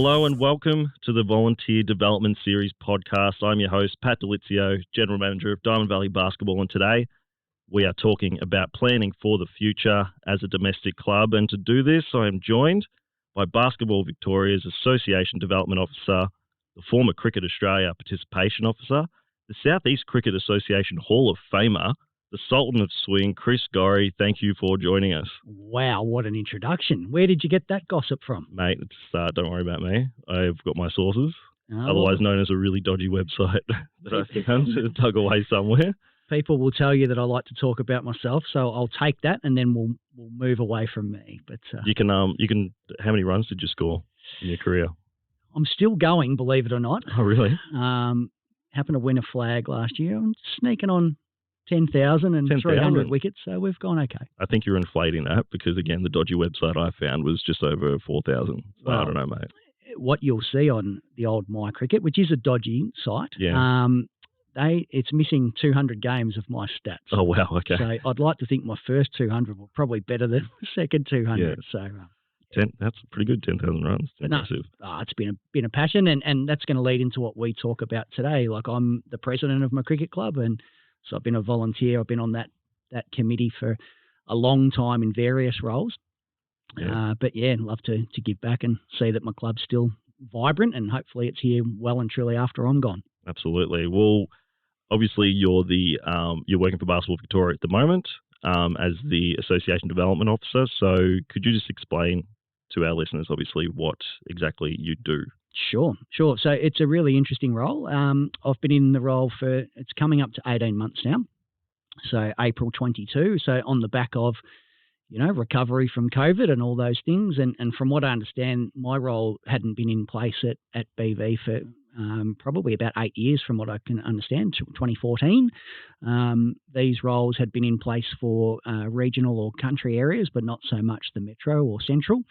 Hello and welcome to the Volunteer Development Series podcast. I'm your host, Pat Delizio, General Manager of Diamond Valley Basketball, and today we are talking about planning for the future as a domestic club. And to do this, I am joined by Basketball Victoria's Association Development Officer, the former Cricket Australia Participation Officer, the Southeast Cricket Association Hall of Famer, the Sultan of Swing, Chris Gorrie. Thank you for joining us. Wow, what an introduction. Where did you get that gossip from? Mate, don't worry about me. I've got my sources, otherwise known as a really dodgy website that I found dug away somewhere. People will tell you that I like to talk about myself, so I'll take that and then we'll move away from me. But you can. How many runs did you score in your career? I'm still going, believe it or not. Oh, really? Happened to win a flag last year. I'm sneaking on 10,000 and 300 wickets, so we've gone okay. I think you're inflating that because, again, the dodgy website I found was just over 4,000. So well, I don't know, mate. What you'll see on the old My Cricket, which is a dodgy site, it's missing 200 games of my stats. Oh, wow, okay. So I'd like to think my first 200 were probably better than the second 200. Yeah. So that's pretty good, 10,000 runs. Impressive. It's been a passion, and that's going to lead into what we talk about today. Like, I'm the president of my cricket club, and so I've been a volunteer. I've been on that committee for a long time in various roles. Yeah. But yeah, I'd love to give back and see that my club's still vibrant, and hopefully it's here well and truly after I'm gone. Absolutely. Well, obviously you're working for Basketball Victoria at the moment as the Association Development Officer. So could you just explain to our listeners, obviously, what exactly you do? Sure. So it's a really interesting role. I've been in the role it's coming up to 18 months now. So April 22. So on the back of, recovery from COVID and all those things. And from what I understand, my role hadn't been in place at BV for probably about 8 years from what I can understand, 2014. These roles had been in place for regional or country areas, but not so much the metro or central.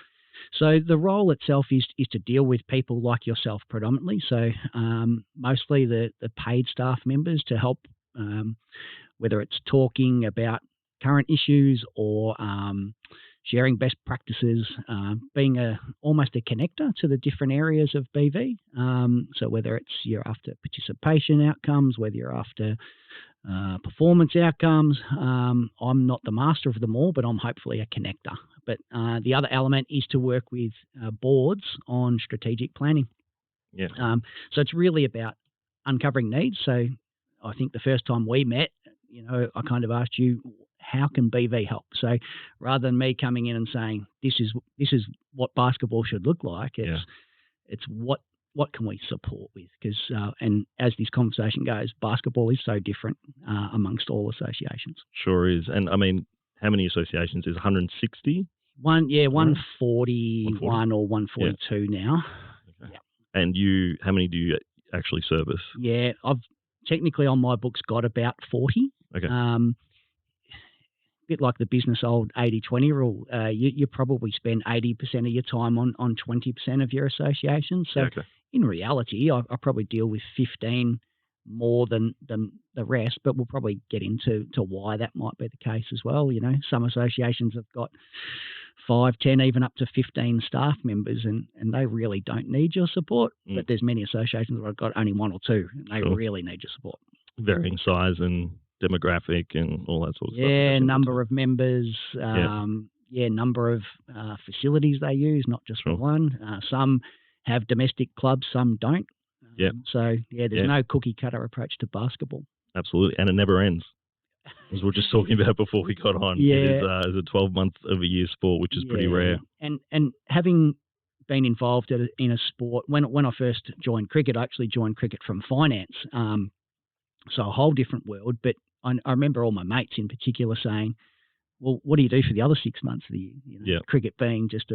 So the role itself is to deal with people like yourself predominantly. So mostly the paid staff members to help, whether it's talking about current issues or sharing best practices, being almost a connector to the different areas of BV. So whether you're after participation outcomes, whether you're after performance outcomes, I'm not the master of them all, but I'm hopefully a connector. But the other element is to work with boards on strategic planning. Yeah. So it's really about uncovering needs. So I think the first time we met, I kind of asked you, how can BV help? So rather than me coming in and saying, this is what basketball should look like, it's what can we support with? Because and as this conversation goes, basketball is so different amongst all associations. Sure is. And I mean, how many associations is 160? 141 or 142 now. Okay. Yeah. And how many do you actually service? Yeah, I've technically on my books got about 40. Okay. Bit like the business old 80-20 rule. You probably spend 80% of your time on 20% of your association. So in reality, I probably deal with 15 more than the rest, but we'll probably get into why that might be the case as well. Some associations have got 5, 10, even up to 15 staff members, and they really don't need your support. But there's many associations where I've got only 1 or 2, and they really need your support. Varying size and demographic and all that sort of stuff. Yeah, number of members, number of facilities they use, not just one. Some have domestic clubs, some don't. There's no cookie-cutter approach to basketball. Absolutely, and it never ends. As we were just talking about before we got on, it is a 12-month-of-a-year sport, which is pretty rare. And having been involved in a sport, when I first joined cricket, I actually joined cricket from finance, so a whole different world. But I remember all my mates in particular saying, well, what do you do for the other 6 months of the year? Cricket being just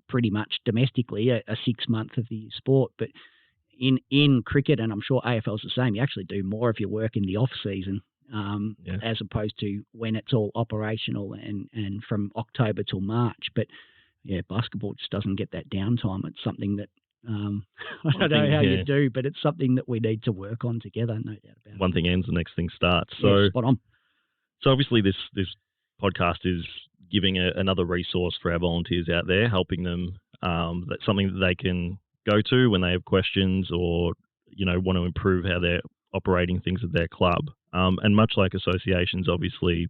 pretty much domestically a 6-month of the year sport. But in cricket, and I'm sure AFL's the same, you actually do more of your work in the off season as opposed to when it's all operational and from October till March. But basketball just doesn't get that downtime. It's something that I don't know how you do, but it's something that we need to work on together, no doubt about it. One thing ends, the next thing starts. So spot on. So obviously this podcast is giving another resource for our volunteers out there, helping them, that's something that they can go to when they have questions or, want to improve how they're operating things at their club. And much like associations, obviously,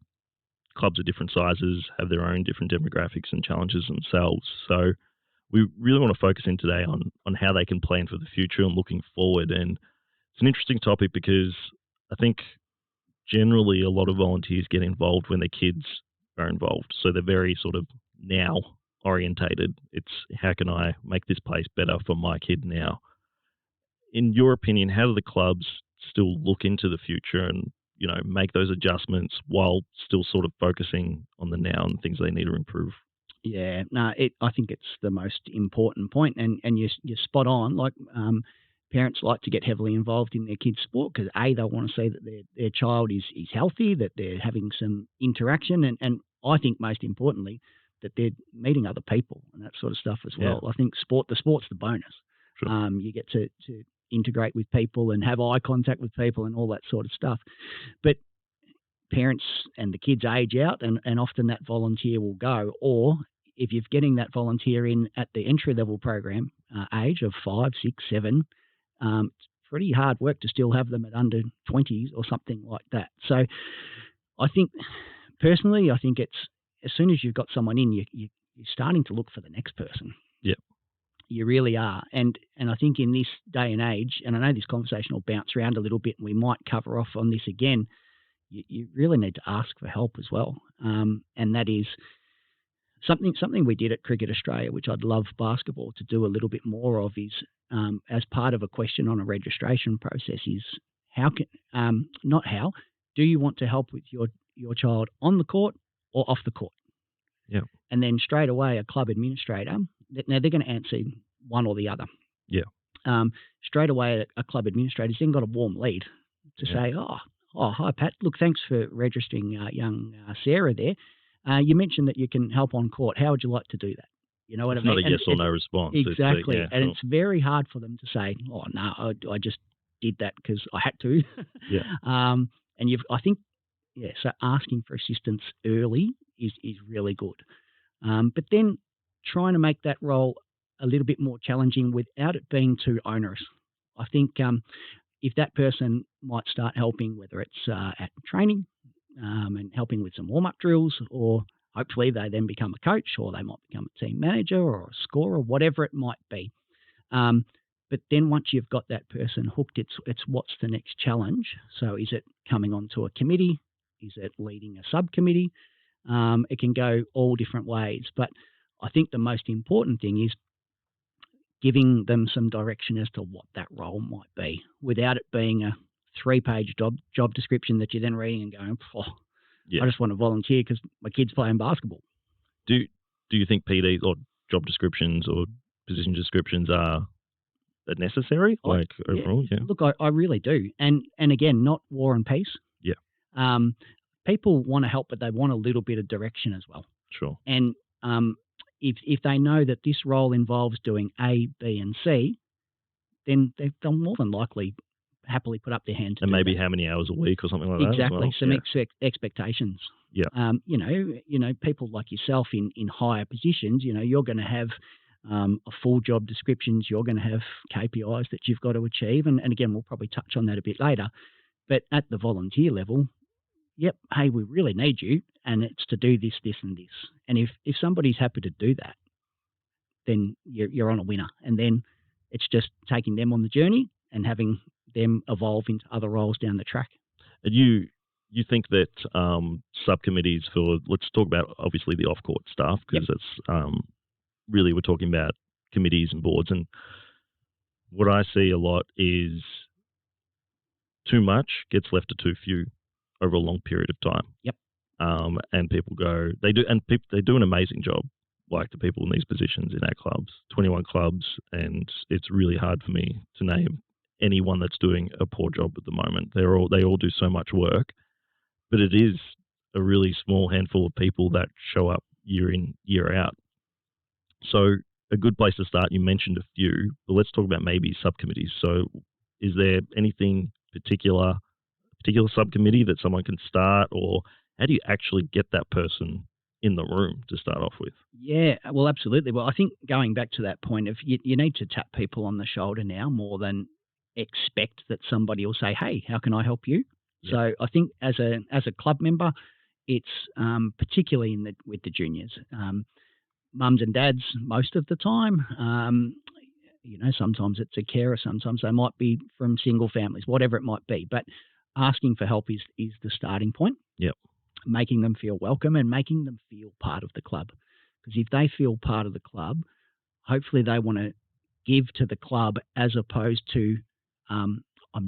clubs of different sizes have their own different demographics and challenges themselves. So we really want to focus in today on how they can plan for the future and looking forward. And it's an interesting topic because I think generally a lot of volunteers get involved when their kids are involved. So they're very sort of now orientated. It's how can I make this place better for my kid now? In your opinion, how do the clubs still look into the future and, make those adjustments while still sort of focusing on the now and things they need to improve? Yeah, no, I think it's the most important point, and you're spot on. Like, parents like to get heavily involved in their kids' sport because they want to see that their child is healthy, that they're having some interaction, and I think most importantly that they're meeting other people and that sort of stuff as well. Yeah. I think the sport's the bonus. Sure. You get to integrate with people and have eye contact with people and all that sort of stuff. But parents and the kids age out, and often that volunteer will go. Or if you're getting that volunteer in at the entry-level program age of 5, 6, 7, it's pretty hard work to still have them at under 20s or something like that. So I think, personally, it's as soon as you've got someone in, you're starting to look for the next person. Yeah. You really are. And I think in this day and age, and I know this conversation will bounce around a little bit, and we might cover off on this again, you really need to ask for help as well. And that is something we did at Cricket Australia, which I'd love basketball to do a little bit more of, is as part of a question on a registration process is not how, do you want to help with your child on the court or off the court? Yeah. And then straight away a club administrator, now they're going to answer one or the other. Yeah. Straight away a club administrator's then got a warm lead to say, oh, hi, Pat. Look, thanks for registering young Sarah there. You mentioned that you can help on court. How would you like to do that? You know what it's I mean? Not a yes or no response. Exactly. It's, and it's very hard for them to say, oh, no, I just did that because I had to. Yeah. And so asking for assistance early is really good. But then trying to make that role a little bit more challenging without it being too onerous. I think if that person might start helping, whether it's at training and helping with some warm-up drills, or hopefully they then become a coach, or they might become a team manager or a scorer, whatever it might be. But then once you've got that person hooked, it's what's the next challenge? So is it coming onto a committee? Is it leading a subcommittee? It can go all different ways. But I think the most important thing is giving them some direction as to what that role might be, without it being a 3-page job description that you're then reading and going, I just want to volunteer because my kid's playing basketball. Do you think PDs or job descriptions or position descriptions are necessary? Overall, yeah. Look, I really do. And again, not war and peace. Yeah. People want to help, but they want a little bit of direction as well. Sure. And if they know that this role involves doing A, B, and C, then they'll more than likely happily put up their hand to and do maybe that. how many hours a week or something like that. Exactly. As well. Some expectations. Yeah. People like yourself in higher positions, you're going to have a full job descriptions. You're going to have KPIs that you've got to achieve. And again, we'll probably touch on that a bit later. But at the volunteer level, hey, we really need you, and it's to do this, this, and this. And if somebody's happy to do that, then you're on a winner. And then it's just taking them on the journey and having them evolve into other roles down the track. And you think that subcommittees for, let's talk about obviously the off-court stuff, because it's really we're talking about committees and boards. And what I see a lot is too much gets left to too few over a long period of time. Yep. And people go, they do an amazing job, like the people in these positions in our clubs, 21 clubs, and it's really hard for me to name anyone that's doing a poor job at the moment. They all do so much work, but it is a really small handful of people that show up year in, year out. So a good place to start, you mentioned a few, but let's talk about maybe subcommittees. So is there anything particular subcommittee that someone can start, or how do you actually get that person in the room to start off with. Yeah, well, absolutely. Well, I think going back to that point of you need to tap people on the shoulder now more than expect that somebody will say, "Hey, how can I help you?" Yeah. So I think as a club member, it's particularly with the juniors, mums and dads most of the time. Sometimes it's a carer, sometimes they might be from single families, whatever it might be. But asking for help is the starting point. Yep. Making them feel welcome and making them feel part of the club. Because if they feel part of the club, hopefully they want to give to the club as opposed to I'm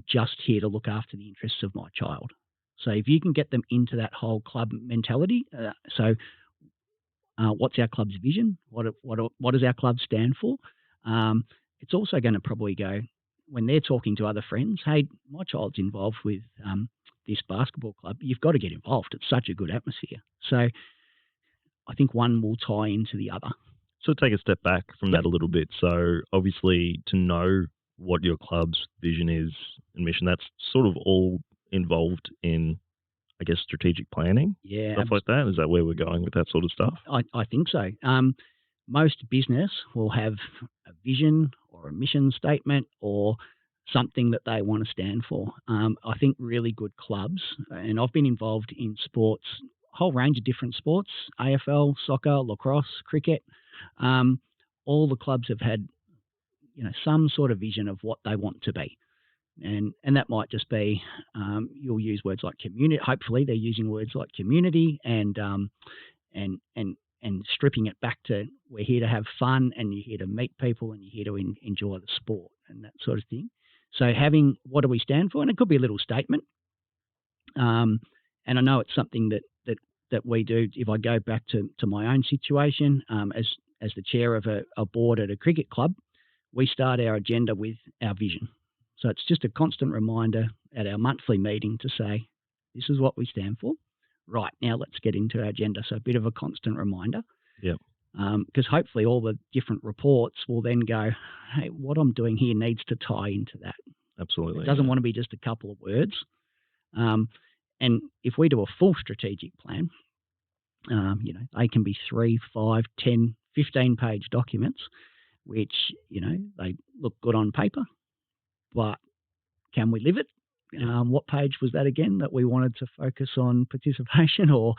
just here to look after the interests of my child. So if you can get them into that whole club mentality, what's our club's vision? What does our club stand for? It's also going to probably go when they're talking to other friends. Hey, my child's involved with this basketball club. You've got to get involved. It's such a good atmosphere. So I think one will tie into the other. So take a step back from that a little bit. So obviously to know what your club's vision is and mission, that's sort of all involved in, I guess, strategic planning, stuff like that. Is that where we're going with that sort of stuff? I think so. Most business will have a vision or a mission statement or something that they want to stand for. I think really good clubs, and I've been involved in sports, a whole range of different sports, AFL, soccer, lacrosse, cricket. All the clubs have had, some sort of vision of what they want to be. And that might just be, you'll use words like community. Hopefully they're using words like community and stripping it back to we're here to have fun and you're here to meet people and you're here to enjoy the sport and that sort of thing. So having what do we stand for? And it could be a little statement. And I know it's something that we do. If I go back to my own situation, as the chair of a board at a cricket club, we start our agenda with our vision. So it's just a constant reminder at our monthly meeting to say, this is what we stand for. Right, now let's get into our agenda. So a bit of a constant reminder. Yeah. Because hopefully all the different reports will then go, hey, what I'm doing here needs to tie into that. Absolutely. It doesn't want to be just a couple of words. And if we do a full strategic plan, they can be 3, 5, 10, 15-page documents, which, they look good on paper, but can we live it? What page was that again that we wanted to focus on participation or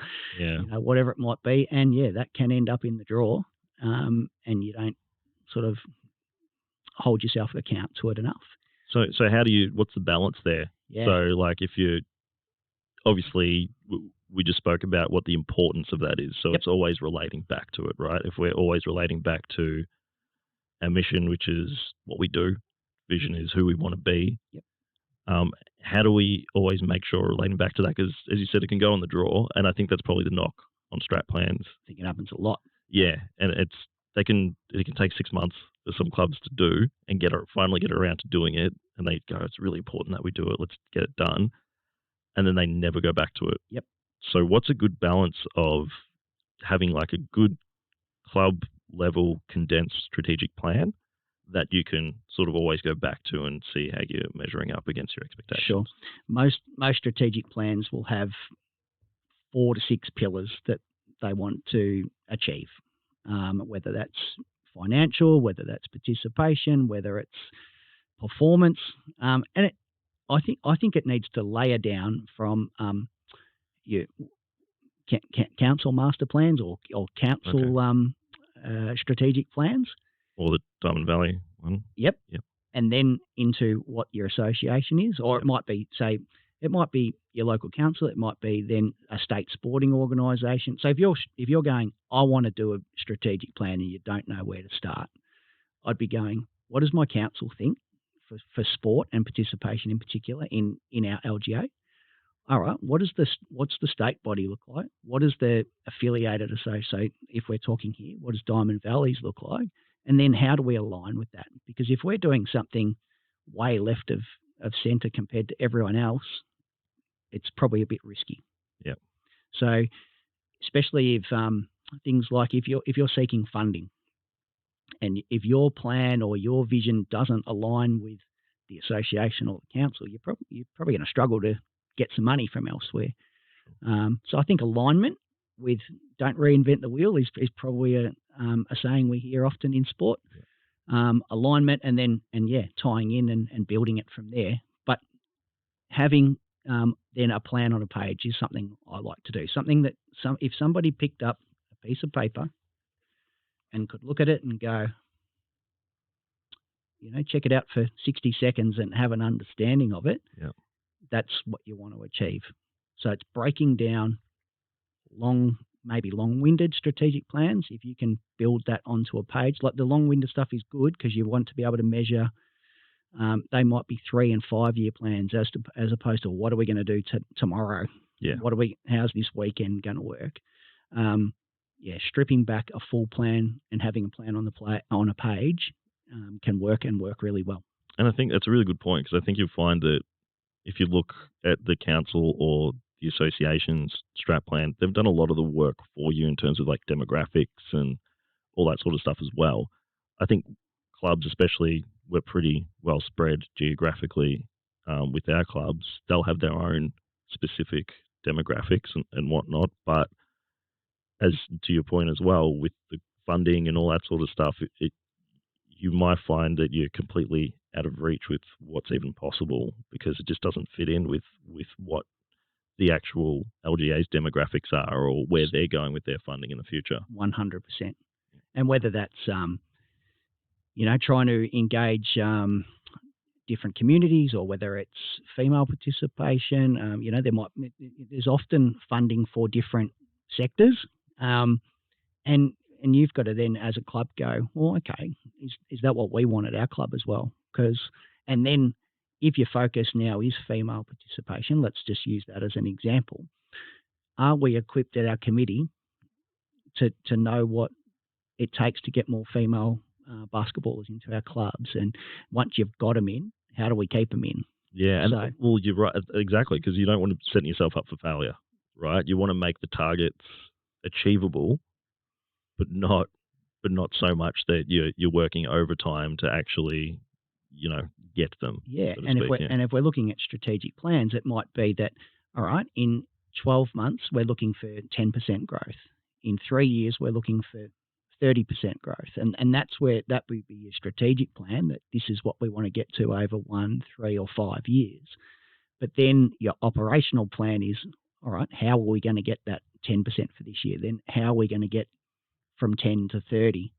whatever it might be? And that can end up in the drawer, and you don't sort of hold yourself account to it enough. So what's the balance there? Yeah. So like if you obviously we just spoke about what the importance of that is. So it's always relating back to it, right? If we're always relating back to our mission, which is what we do, vision is who we want to be. Yep. How do we always make sure we're relating back to that? Because as you said, it can go in the drawer, and I think that's probably the knock on strat plans. I think it happens a lot. Yeah, and it can take 6 months for some clubs to do and finally get around to doing it, and they go, it's really important that we do it. Let's get it done, and then they never go back to it. Yep. So what's a good balance of having like a good club level condensed strategic plan that you can sort of always go back to and see how you're measuring up against your expectations? Sure. Most strategic plans will have 4 to 6 pillars that they want to achieve, whether that's financial, whether that's participation, whether it's performance, and I think it needs to layer down from your council master plans or council strategic plans. Or the Diamond Valley one. Yep. And then into what your association is, or it might be, it might be your local council, it might be then a state sporting organisation. So if you're going, I want to do a strategic plan and you don't know where to start, I'd be going, what does my council think for sport and participation in particular in our LGA? All right, what's the state body look like? What does the affiliated association, if we're talking here, what does Diamond Valleys look like? And then how do we align with that? Because if we're doing something way left of centre compared to everyone else, it's probably a bit risky. Yeah. So especially if things like if you're seeking funding and if your plan or your vision doesn't align with the association or the council, you're probably going to struggle to get some money from elsewhere. So I think alignment with don't reinvent the wheel is probably a saying we hear often in sport. Alignment and tying in and building it from there. But having then a plan on a page is something I like to do. Something that if somebody picked up a piece of paper and could look at it and go, check it out for 60 seconds and have an understanding of it, that's what you want to achieve. So it's breaking down maybe long-winded strategic plans. If you can build that onto a page, like the long-winded stuff is good because you want to be able to measure. They might be 3 and 5 year plans as opposed to what are we going to do tomorrow? Yeah. How's this weekend going to work? Stripping back a full plan and having a plan on a page can work really well. And I think that's a really good point because I think you'll find that if you look at the council or the association's strat plan, they've done a lot of the work for you in terms of like demographics and all that sort of stuff as well. I think clubs, especially, we're pretty well spread geographically with our clubs. They'll have their own specific demographics and whatnot. But as to your point as well, with the funding and all that sort of stuff, you might find that you're completely out of reach with what's even possible because it just doesn't fit in with what the actual LGA's demographics are or where they're going with their funding in the future. 100%. And whether that's, trying to engage different communities or whether it's female participation, there's often funding for different sectors. And you've got to then, as a club, go, well, okay, is that what we want at our club as well? And then if your focus now is female participation, let's just use that as an example. Are we equipped at our committee to know what it takes to get more female basketballers into our clubs? And once you've got them in, how do we keep them in? Yeah, and well, you're right, exactly, because you don't want to set yourself up for failure, right? You want to make the targets achievable, but not so much that you're working overtime to actually, get them. Yeah, so to and speak, if we're looking at strategic plans, it might be that, all right, in 12 months we're looking for 10% growth. In 3 years we're looking for 30% growth, and that's where that would be your strategic plan. That this is what we want to get to over 1, 3, or 5 years. But then your operational plan is, all right, how are we going to get that 10% for this year? Then how are we going to get from 10 to 30?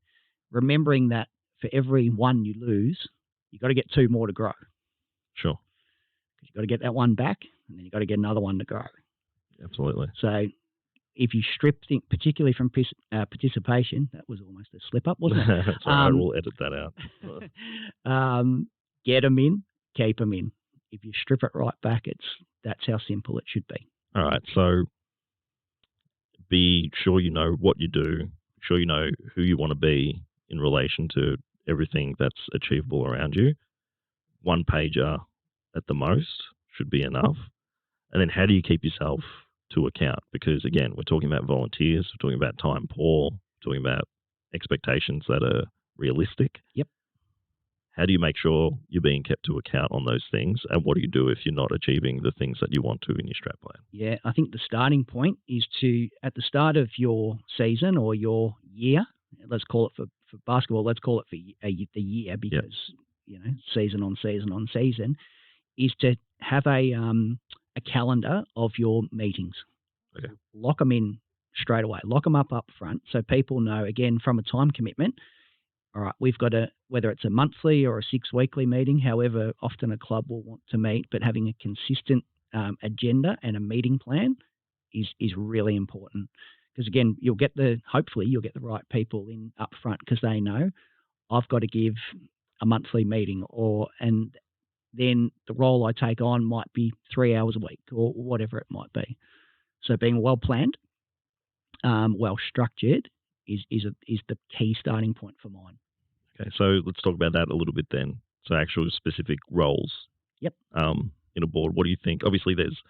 Remembering that for every one you lose, you've got to get 2 more to grow. Sure. Because you've got to get that one back, and then you've got to get another one to grow. Absolutely. So if you strip things, particularly from participation, that was almost a slip up, wasn't it? That's all right, we'll edit that out. Get them in, keep them in. If you strip it right back, that's how simple it should be. All right, so be sure you know what you do, sure you know who you want to be in relation to everything that's achievable around you. 1 pager at the most should be enough. And then how do you keep yourself to account? Because again, we're talking about volunteers, we're talking about time poor, we're talking about expectations that are realistic. Yep. How do you make sure you're being kept to account on those things? And what do you do if you're not achieving the things that you want to in your strat plan? Yeah, I think the starting point is to, at the start of your season or your year, let's call it for basketball, let's call it for the year because, season on season on season, is to have a calendar of your meetings. Okay. Lock them in straight away. Lock them up front so people know, again, from a time commitment, all right, we've got whether it's a monthly or a 6-weekly meeting, however often a club will want to meet, but having a consistent agenda and a meeting plan is really important. Because again, hopefully you'll get the right people in up front because they know I've got to give a monthly meeting and then the role I take on might be 3 hours a week or whatever it might be. So being well planned, well structured is the key starting point for mine. Okay, so let's talk about that a little bit then. So actual specific roles. Yep. In a board, what do you think? Obviously, there's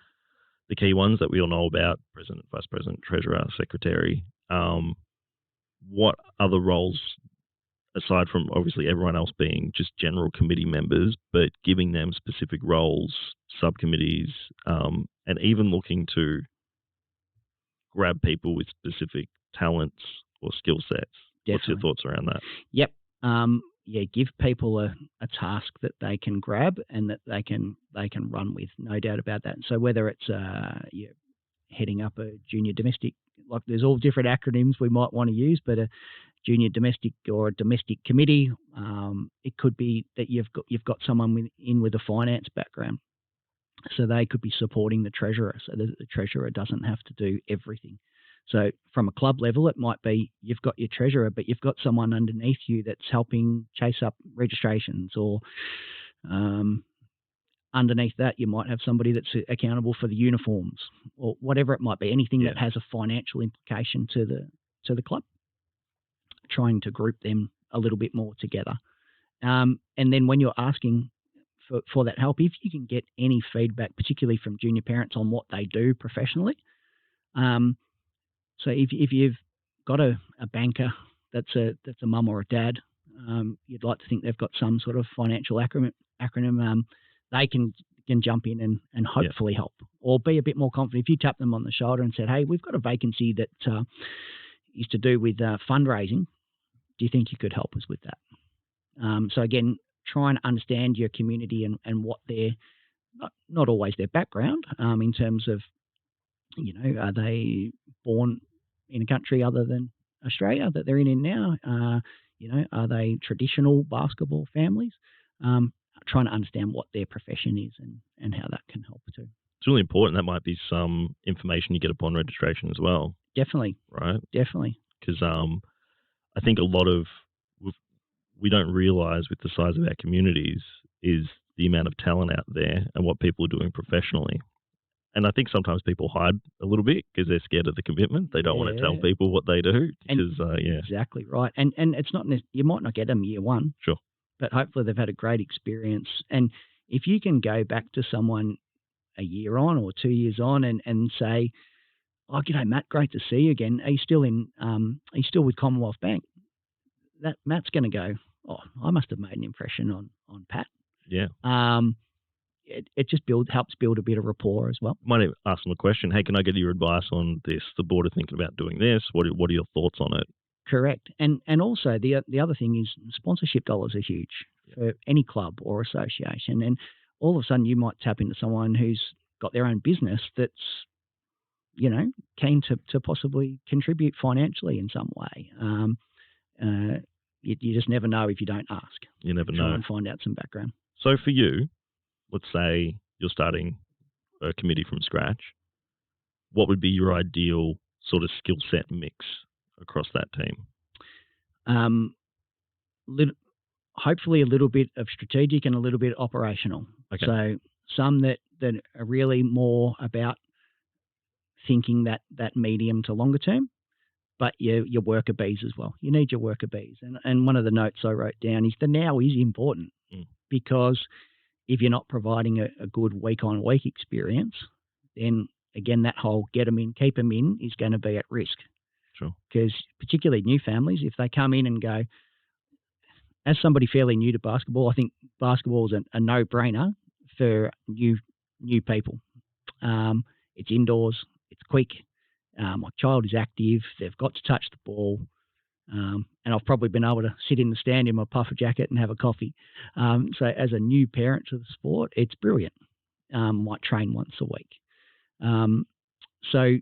the key ones that we all know about: president, vice president, treasurer, secretary. What other roles, aside from obviously everyone else being just general committee members, but giving them specific roles, subcommittees, and even looking to grab people with specific talents or skill sets. Definitely. What's your thoughts around that? Yep. Give people a task that they can grab and that they can run with, no doubt about that. So whether it's you're heading up a junior domestic, like there's all different acronyms we might want to use, but a junior domestic or a domestic committee, it could be that you've got someone with a finance background, so they could be supporting the treasurer, so that the treasurer doesn't have to do everything. So from a club level, it might be you've got your treasurer, but you've got someone underneath you that's helping chase up registrations, or underneath that, you might have somebody that's accountable for the uniforms, or whatever it might be, anything that has a financial implication to the club, trying to group them a little bit more together. And then when you're asking for that help, if you can get any feedback, particularly from junior parents, on what they do professionally. So if you've got a banker that's a mum or a dad, you'd like to think they've got some sort of financial acronym, they can jump in and hopefully help, or be a bit more confident. If you tap them on the shoulder and said, hey, we've got a vacancy that is to do with fundraising, do you think you could help us with that? So again, try and understand your community and what their, not always their background, in terms of, are they born in a country other than Australia that they're in now? Are they traditional basketball families? Trying to understand what their profession is and how that can help too. It's really important. That might be some information you get upon registration as well. Definitely. Right? Definitely. Because I think a lot of, we don't realise with the size of our communities is the amount of talent out there and what people are doing professionally. And I think sometimes people hide a little bit because they're scared of the commitment. They don't want to tell people what they do. Because, Exactly right. And it's not, you might not get them year one. Sure. But hopefully they've had a great experience. And if you can go back to someone a year on or 2 years on and say, oh, g'day, Matt, great to see you again. Are you still with Commonwealth Bank? That Matt's going to go, oh, I must have made an impression on Pat. Yeah. It just helps build a bit of rapport as well. Might ask them a question. Hey, can I get your advice on this? The board are thinking about doing this. What are your thoughts on it? Correct. And also the other thing is sponsorship dollars are huge for any club or association. And all of a sudden you might tap into someone who's got their own business that's, keen to possibly contribute financially in some way. You just never know if you don't ask. You never know. Try and find out some background. So for you, let's say you're starting a committee from scratch. What would be your ideal sort of skill set mix across that team? Hopefully a little bit of strategic and a little bit operational. Okay. So some that are really more about thinking that medium to longer term, but your worker bees as well. You need your worker bees. And one of the notes I wrote down is the now is important, because if you're not providing a good week-on-week experience, then again, that whole get them in, keep them in is going to be at risk. Sure. Because particularly new families, if they come in and go, as somebody fairly new to basketball, I think basketball is a no-brainer for new people. It's indoors, it's quick. My child is active. They've got to touch the ball. And I've probably been able to sit in the stand in my puffer jacket and have a coffee. So as a new parent to the sport, it's brilliant. Might train once a week. So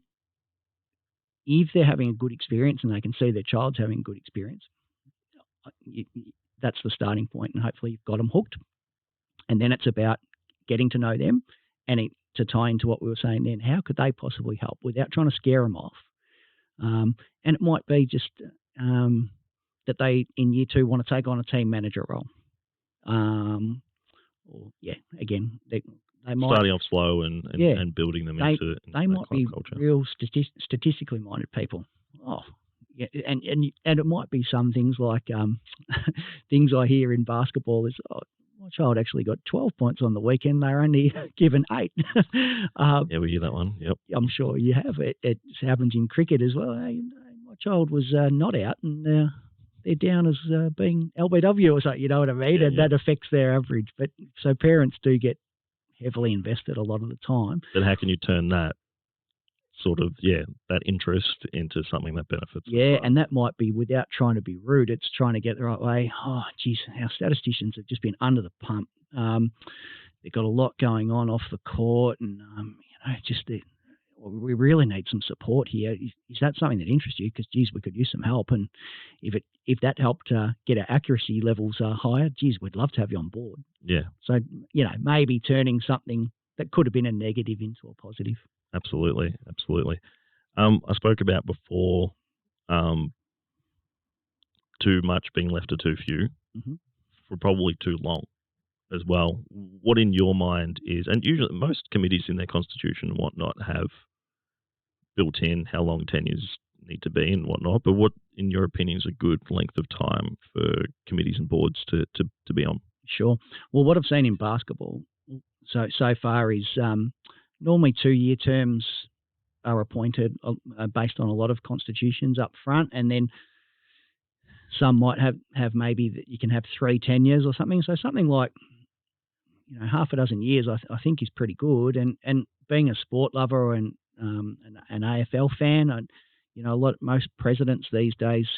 if they're having a good experience and they can see their child's having a good experience, that's the starting point, and hopefully you've got them hooked. And then it's about getting to know them, and to tie into what we were saying then, how could they possibly help without trying to scare them off? And it might be just that they, in year 2, want to take on a team manager role. Again, they might... Starting off slow and building them into they might be culture. Real statistically minded people. Oh, yeah, and it might be some things like things I hear in basketball is, oh, my child actually got 12 points on the weekend. They were only given 8. Yeah, we hear that one. Yep. I'm sure you have. It happens in cricket as well. Hey, my child was not out, and they're down as being LBW or something. You know what I mean? And that affects their average. But so parents do get heavily invested a lot of the time. Then how can you turn that sort of, that interest into something that benefits the Yeah, club. and that might be without trying to be rude. It's trying to get the right way. Oh, geez, our statisticians have just been under the pump. They've got a lot going on off the court, and we really need some support here. Is that something that interests you? Because, geez, we could use some help. And if that helped get our accuracy levels higher, geez, we'd love to have you on board. Yeah. So, maybe turning something that could have been a negative into a positive. Absolutely. I spoke about before too much being left to too few for probably too long as well. What in your mind is, and usually most committees in their constitution and whatnot have built in how long tenures need to be and whatnot, but what, in your opinion, is a good length of time for committees and boards to be on? Sure. Well, what I've seen in basketball so far is normally 2-year terms are appointed based on a lot of constitutions up front, and then some might have maybe that you can have 3 10 years or something. So something like half a dozen years, I think, is pretty good. And being a sport lover and an AFL fan, most presidents these days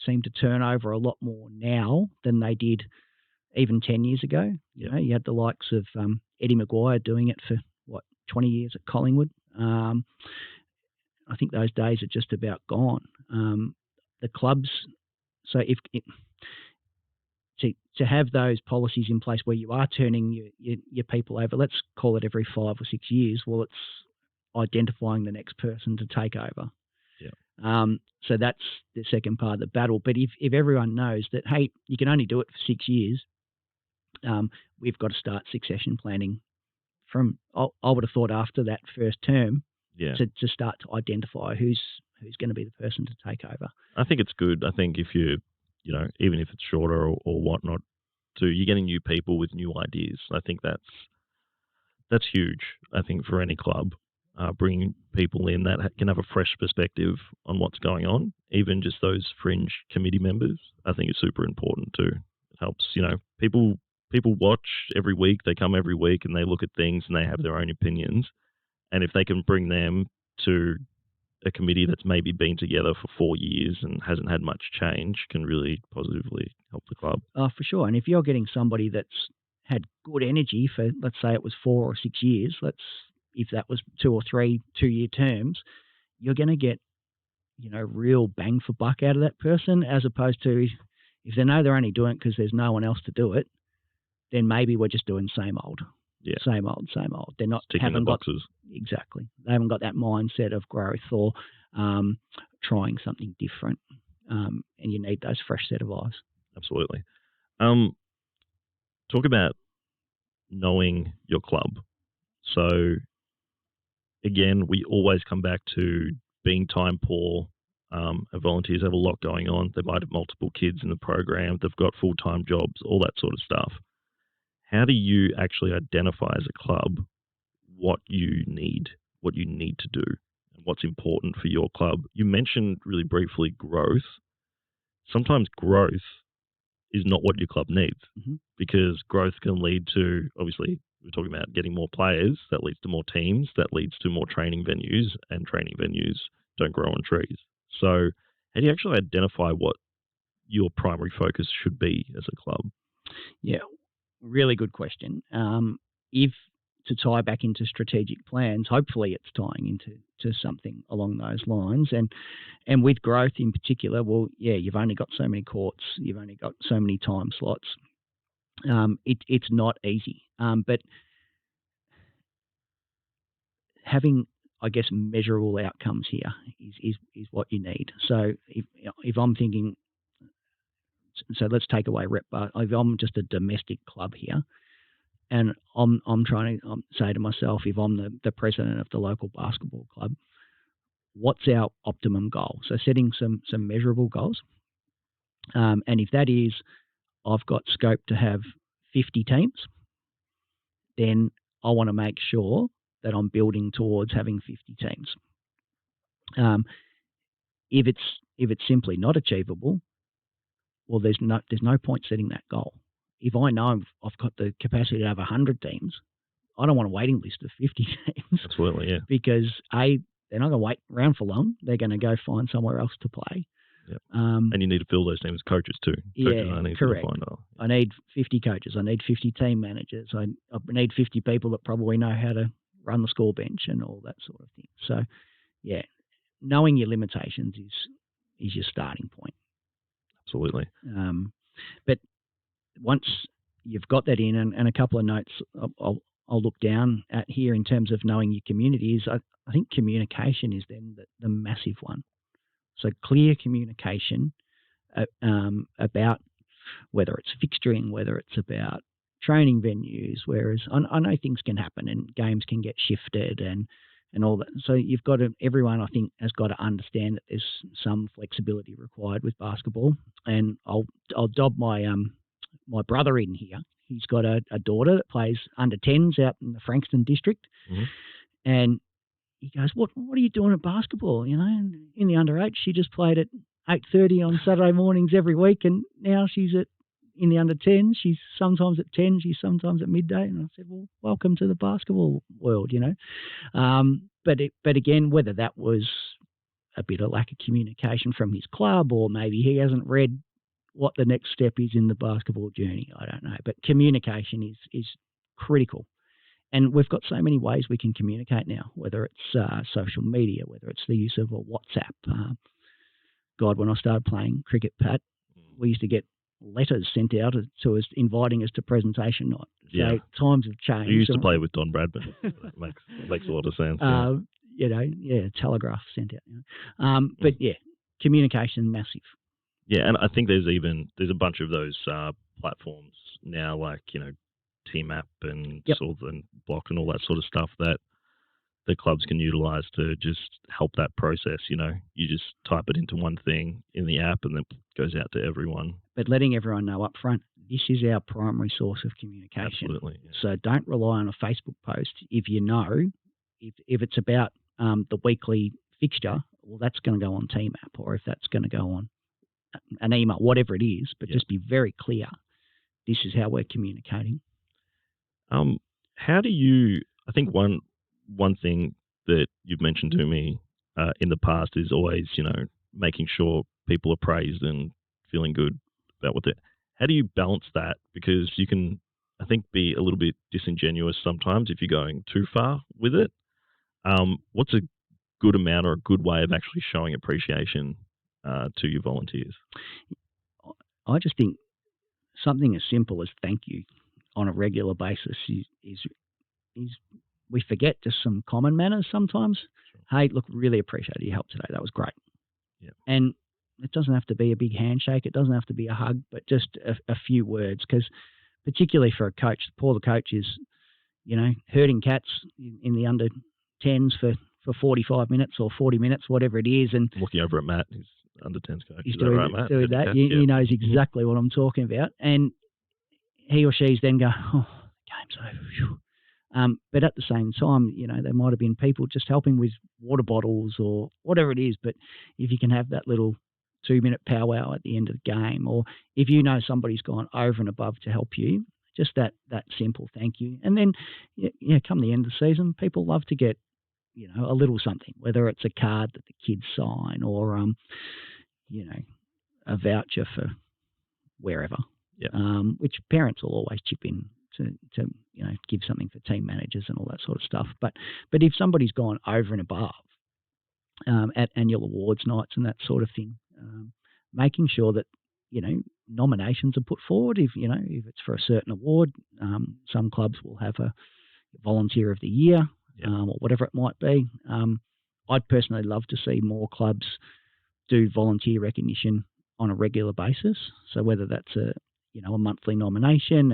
seem to turn over a lot more now than they did even 10 years ago. You had the likes of Eddie Maguire doing it for 20 years at Collingwood. I think those days are just about gone. The clubs, so to have those policies in place where you are turning your people over, let's call it every 5 or 6 years, well, it's identifying the next person to take over. Yeah. So that's the second part of the battle. But if everyone knows that, hey, you can only do it for 6 years, we've got to start succession planning from, I would have thought, after that first term, to start to identify who's going to be the person to take over. I think it's good. I think if even if it's shorter or whatnot, you're getting new people with new ideas. I think that's huge. I think for any club, bringing people in that can have a fresh perspective on what's going on, even just those fringe committee members, I think is super important too. It helps, people watch every week, they come every week and they look at things and they have their own opinions. And if they can bring them to a committee that's maybe been together for 4 years and hasn't had much change, can really positively help the club. For sure. And if you're getting somebody that's had good energy for, let's say it was 4 or 6 years, if that was 2 or 3 2-year terms, you're going to get, real bang for buck out of that person, as opposed to if they know they're only doing it because there's no one else to do it, then maybe we're just doing same old. Yeah. Same old. They're not ticking the boxes. Exactly. They haven't got that mindset of growth or trying something different. And you need those fresh set of eyes. Absolutely. Talk about knowing your club. So, again, we always come back to being time poor. Volunteers have a lot going on. They might have multiple kids in the program. They've got full-time jobs, all that sort of stuff. How do you actually identify as a club what you need to do, and what's important for your club? You mentioned really briefly growth. Sometimes growth is not what your club needs, because growth can lead to, obviously, we're talking about getting more players. That leads to more teams. That leads to more training venues, and training venues don't grow on trees. So how do you actually identify what your primary focus should be as a club? Yeah. Really good question. If to tie back into strategic plans, hopefully it's tying into something along those lines. And with growth in particular, well, yeah, you've only got so many courts, you've only got so many time slots. It's not easy, but having, I guess, measurable outcomes here is what you need. So if I'm thinking, so let's take away rep bar. If I'm just a domestic club here, and I'm trying to say to myself, if I'm the president of the local basketball club, what's our optimum goal? So setting some measurable goals, and if that is, I've got scope to have 50 teams, then I want to make sure that I'm building towards having 50 teams. If it's simply not achievable, well, there's no point setting that goal. If I know I've got the capacity to have 100 teams, I don't want a waiting list of 50 teams. Absolutely, yeah. Because A, they're not going to wait around for long. They're going to go find somewhere else to play. Yep. And you need to fill those teams coaches too. Coaches Yeah, aren't easy correct. to find. I need 50 coaches. I need 50 team managers. I need 50 people that probably know how to run the score bench and all that sort of thing. So, yeah, knowing your limitations is your starting point. Absolutely. But once you've got that in, and a couple of notes I'll look down at here in terms of knowing your community is I think communication is then the massive one. So clear communication about whether it's fixturing, whether it's about training venues, whereas I know things can happen and games can get shifted and all that. So you've got to, everyone I think has got to understand that there's some flexibility required with basketball. And I'll dob my my brother in here. He's got a daughter that plays under 10s out in the Frankston district. Mm-hmm. And he goes, what are you doing at basketball? You know, and in the under 8, she just played at 8:30 on Saturday mornings every week, and now she's in the under 10s. She's sometimes at 10, she's sometimes at midday. And I said, well, welcome to the basketball world, you know. But again, whether that was a bit of lack of communication from his club, or maybe he hasn't read what the next step is in the basketball journey, I don't know. But communication is critical. And we've got so many ways we can communicate now, whether it's social media, whether it's the use of a WhatsApp. God, when I started playing cricket, Pat, we used to get letters sent out to us inviting us to presentation night. So times have changed. You used to play with Don Bradman. That makes a lot of sense. You know, telegraph sent out. You know. But yeah, communication massive. Yeah, and I think there's a bunch of those platforms now, like, you know, Team App and sort of and Block and all that sort of stuff that the clubs can utilize to just help that process. You know, you just type it into one thing in the app and then it goes out to everyone. But letting everyone know up front, this is our primary source of communication. Absolutely. Yeah. So don't rely on a Facebook post. If you know, if it's about the weekly fixture, well, that's going to go on Team App, or if that's going to go on an email, whatever it is, but just be very clear. This is how we're communicating. How do you? I think one thing that you've mentioned to me in the past is always, you know, making sure people are praised and feeling good about what they. How do you balance that? Because you can, I think, be a little bit disingenuous sometimes if you're going too far with it. What's a good amount or a good way of actually showing appreciation to your volunteers? I just think something as simple as thank you on a regular basis is we forget just some common manners sometimes. Sure. Hey, look, really appreciate your help today. That was great. Yeah. And it doesn't have to be a big handshake. It doesn't have to be a hug, but just a few words. Because particularly for a coach, the coach is, you know, herding cats in the under 10s for 45 minutes or 40 minutes, whatever it is. And looking over at Matt, who's under 10s coach. He's doing that. He knows exactly what I'm talking about. And he or she's then go, oh, the game's over. But at the same time, you know, there might have been people just helping with water bottles or whatever it is. But if you can have that little 2-minute powwow at the end of the game, or if you know somebody's gone over and above to help you, just that simple thank you. And then, come the end of the season, people love to get, you know, a little something, whether it's a card that the kids sign or, you know, a voucher for wherever, which parents will always chip in to you know, give something for team managers and all that sort of stuff. But if somebody's gone over and above at annual awards nights and that sort of thing, making sure that, you know, nominations are put forward. If it's for a certain award, some clubs will have a volunteer of the year or whatever it might be. I'd personally love to see more clubs do volunteer recognition on a regular basis. So whether that's a monthly nomination,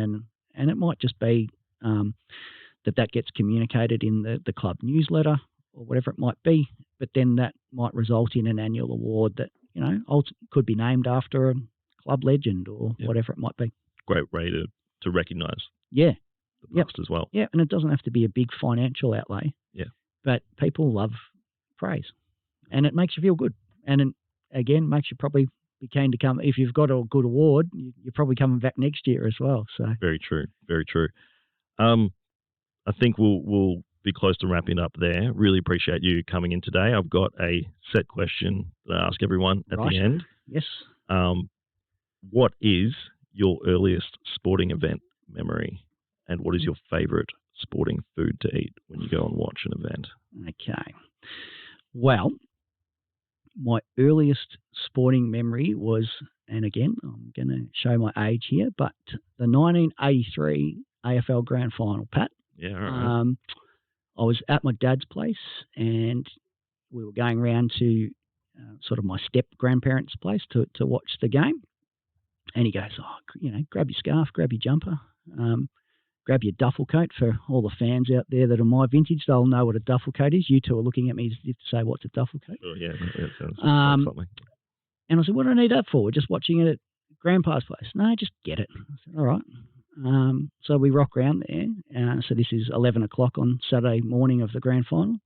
and it might just be that gets communicated in the club newsletter or whatever it might be, but then that might result in an annual award that, you know, could be named after a club legend or whatever it might be. Great way to recognise the past as well. Yeah, and it doesn't have to be a big financial outlay. Yeah. But people love praise, and it makes you feel good. And it, again, makes you probably be keen to come. If you've got a good award, you're probably coming back next year as well. So very true, very true. I think we'll be close to wrapping up there. Really appreciate you coming in today. I've got a set question that I ask everyone at the end. Yes. What is your earliest sporting event memory, and what is your favourite sporting food to eat when you go and watch an event? Okay. Well, my earliest sporting memory was, and again, I'm going to show my age here, but the 1983 AFL Grand Final, Pat. Yeah, all right. I was at my dad's place, and we were going around to sort of my step-grandparents' place to watch the game. And he goes, grab your scarf, grab your jumper, grab your duffel coat. For all the fans out there that are my vintage, they'll know what a duffel coat is. You two are looking at me as if to say, what's a duffel coat? Oh, yeah, that sounds like something. And I said, what do I need that for? We're just watching it at Grandpa's place. No, just get it. I said, all right. So we rock around there. So this is 11 o'clock on Saturday morning of the grand final.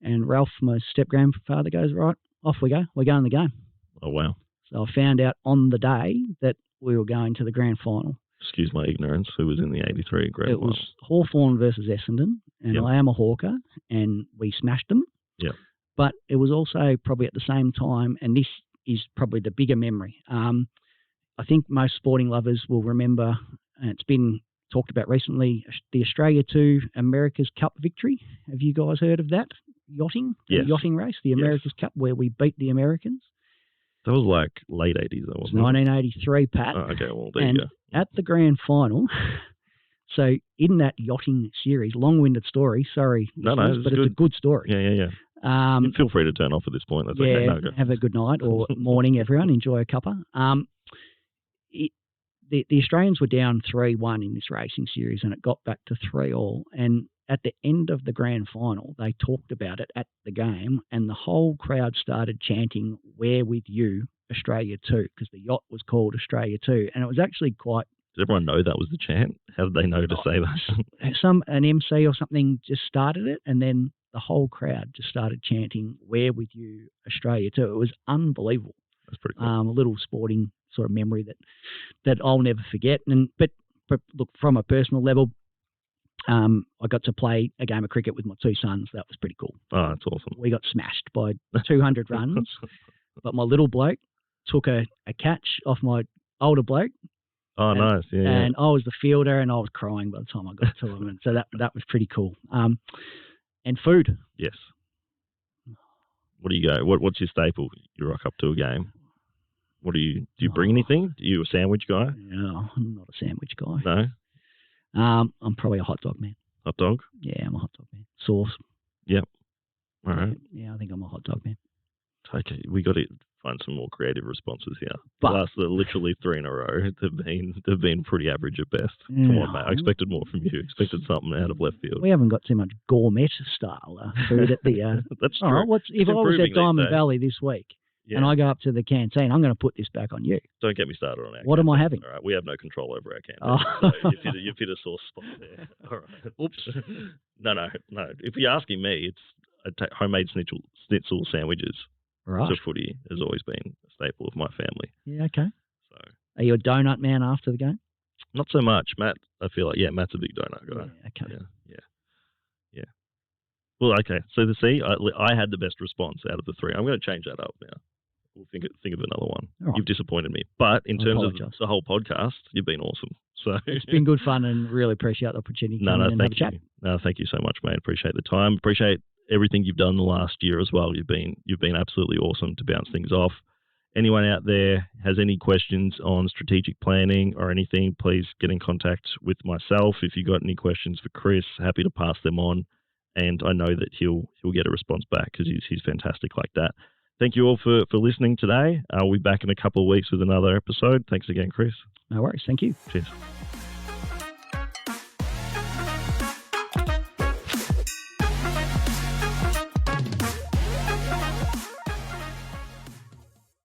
And Ralph, my step-grandfather, goes, right, off we go. We're going to the game. Oh, wow. So I found out on the day that we were going to the grand final. Excuse my ignorance. Who was in the 83 grand final? It was Hawthorn versus Essendon, and I am a Hawker, and we smashed them. Yeah. But it was also probably at the same time, and this is probably the bigger memory. I think most sporting lovers will remember, and it's been talked about recently, the Australia 2 America's Cup victory. Have you guys heard of that? Yachting? Yes. The yachting race, the America's Cup, where we beat the Americans. That was like late 80s, though, wasn't it? 1983, Pat. Oh, okay, well, there you go. At the grand final, so in that yachting series, long-winded story, sorry, but it's a good story. Yeah. Feel free to turn off at this point. That's okay. No, go. Have a good night or morning, everyone. Enjoy a cuppa. The Australians were down 3-1 in this racing series, and it got back to 3-3. And at the end of the grand final, they talked about it at the game, and the whole crowd started chanting, "We're with you, Australia 2," because the yacht was called Australia 2. And it was actually quite... Did everyone know that was the chant? How did they know to say that? An MC or something just started it, and then the whole crowd just started chanting, "We're with you, Australia 2." It was unbelievable. That's pretty cool. A little sporting sort of memory that I'll never forget. But look, from a personal level, I got to play a game of cricket with my two sons. That was pretty cool. Oh, that's awesome. We got smashed by 200 runs, but my little bloke took a catch off my older bloke. Oh, nice. Yeah. And I was the fielder, and I was crying by the time I got to him. And so that was pretty cool. And food. Yes. What do you go? What's your staple? You rock up to a game. Do you bring anything? Are you a sandwich guy? No, I'm not a sandwich guy. No? I'm probably a hot dog man. Hot dog? Yeah, I'm a hot dog man. Sauce. Yep. All right. Yeah, I think I'm a hot dog man. Okay, we got to find some more creative responses here. But literally 3 in a row. They've been pretty average at best. Come on, mate. I expected more from you. Expected something out of left field. We haven't got too much gourmet style food at the. That's true. Right, if I was at Diamond Valley this week, and I go up to the canteen, I'm going to put this back on you. Don't get me started on our What am I having? All right, we have no control over our canteen. Oh. So you've hit a sore spot there. All right. Oops. No. If you're asking me, it's homemade schnitzel sandwiches. Right. So footy has always been a staple of my family. Yeah, okay. So, are you a donut man after the game? Not so much. Matt, I feel like, Matt's a big donut guy. Yeah, okay. Yeah. Well, okay. So I had the best response out of the 3. I'm going to change that up now. We'll think of another one. Right. You've disappointed me. But in terms of the whole podcast, you've been awesome. So it's been good fun, and really appreciate the opportunity to come in and have a chat. No, thank you so much, mate. Appreciate the time. Appreciate everything you've done the last year as well. You've been absolutely awesome to bounce things off. Anyone out there has any questions on strategic planning or anything, please get in contact with myself. If you've got any questions for Chris, happy to pass them on. And I know that he'll get a response back because he's fantastic like that. Thank you all for listening today. We'll be back in a couple of weeks with another episode. Thanks again, Chris. No worries. Thank you. Cheers.